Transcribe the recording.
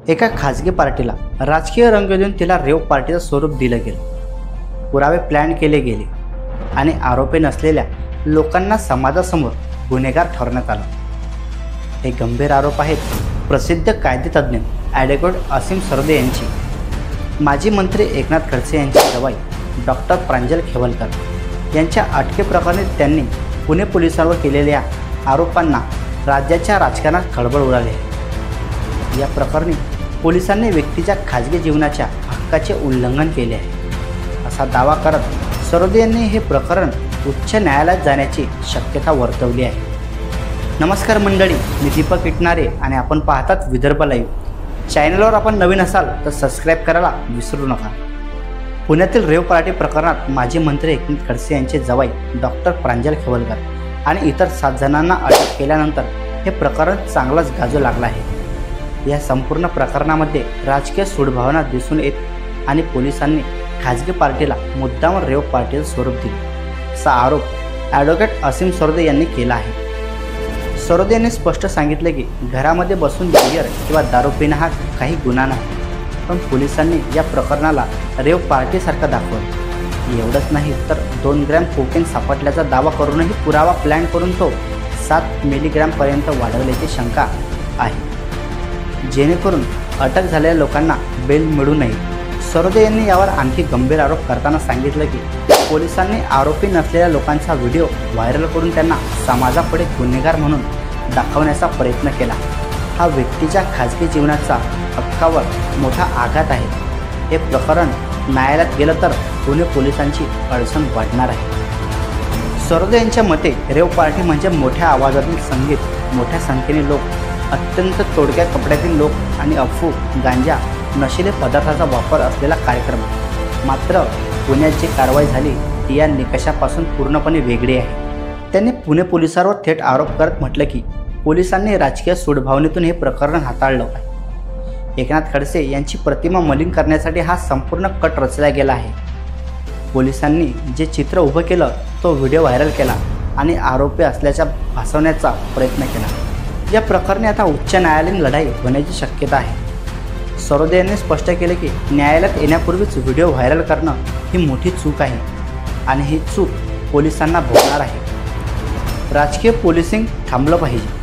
एका खाजगी पार्टीला राजकीय रंग देऊन तिला रेव पार्टीचं स्वरूप दिलं गेलं। पुरावे प्लॅन केले गेले आणि आरोपी नसलेल्या लोकांना समाजासमोर गुन्हेगार ठरवण्यात आलं। हे गंभीर आरोप आहेत प्रसिद्ध कायदेतज्ञ ॲडव्होकेट असीम सरोदे यांची, माजी मंत्री एकनाथ खडसे यांची जवाई डॉक्टर प्रांजल खेवलकर यांच्या अटकेप्रकरणी त्यांनी पुणे पोलिसांवर केलेल्या आरोपांना राज्याच्या राजकारणात खळबळ उडाली आहे। या प्रकरणी पोलिसांनी व्यक्तीच्या खाजगी जीवनाच्या हक्काचे उल्लंघन केले आहे असा दावा करत सरोदे यांनी हे प्रकरण उच्च न्यायालयात जाण्याची शक्यता वर्तवली आहे। नमस्कार मंडळी, मी दीपक इटनारे आणि आपण पाहतात विदर्भ लाईव्ह। चॅनलवर आपण नवीन असाल तर सबस्क्राईब करायला विसरू नका। पुण्यातील रेव पार्टी प्रकरणात माजी मंत्री एकनाथ खडसे यांचे जवाई डॉक्टर प्रांजल खेवलकर आणि इतर 7 जणांना अटक केल्यानंतर हे प्रकरण चांगलंच गाजू लागलं आहे। या संपूर्ण प्रकरणामध्ये राजकीय सूडभावना दिसून येत आणि पोलिसांनी खाजगी पार्टीला मुद्दाम रेव पार्टीचं स्वरूप दिले असा आरोप ॲडव्होकेट असीम सरोदे यांनी केला आहे। सरोदे यांनी स्पष्ट सांगितले की घरामध्ये बसून बियर किंवा दारू पिणं हा काही गुन्हा नाही, पण पोलिसांनी या प्रकरणाला रेव पार्टीसारखा दाखवलं। एवढंच नाही तर 2 ग्रॅम कोकेन सापडल्याचा दावा करूनही पुरावा प्लॅन करून तो 7 मिलीग्रॅमपर्यंत वाढवल्याची शंका आहे, जेणेकरून अटक झालेल्या लोकांना बेल मिळू नये। सरोदे यांनी यावर आणखी गंभीर आरोप करताना सांगितलं की पोलिसांनी आरोपी नसलेल्या लोकांचा व्हिडिओ व्हायरल करून त्यांना समाजापुढे गुन्हेगार म्हणून दाखवण्याचा प्रयत्न केला। हा व्यक्तीच्या खाजगी जीवनाचा हक्कावर मोठा आघात आहे। हे प्रकरण न्यायालयात गेलं तर पुणे पोलिसांची अडचण वाढणार आहे। सरोदे यांच्या मते रेव पार्टी म्हणजे मोठ्या आवाजातील संगीत, मोठ्या संख्येने लोक, अत्यंत तोडक्या कपड्यातील लोक आणि अफू, गांजा, नशिले पदार्थाचा वापर असलेला कार्यक्रम। मात्र पुण्यात जी कारवाई झाली ती या निकषापासून पूर्णपणे वेगळी आहे। त्यांनी पुणे पोलिसांवर थेट आरोप करत म्हटलं की पोलिसांनी राजकीय सूडभावनेतून हे प्रकरण हाताळलं आहे। एकनाथ खडसे यांची प्रतिमा मलिन करण्यासाठी हा संपूर्ण कट रचला गेला आहे। पोलिसांनी जे चित्र उभं केलं तो व्हिडिओ व्हायरल केला आणि आरोपी असल्याचा भासवण्याचा प्रयत्न केला। या प्रकरणी आता उच्च न्यायालयीन लढाई होण्याची शक्यता आहे। सरोदे यांनी स्पष्ट केले की न्यायालयात येण्यापूर्वीच व्हिडिओ व्हायरल करणं ही मोठी चूक आहे आणि ही चूक पोलिसांना भोगणार आहे। राजकीय पोलिसिंग थांबलं पाहिजे।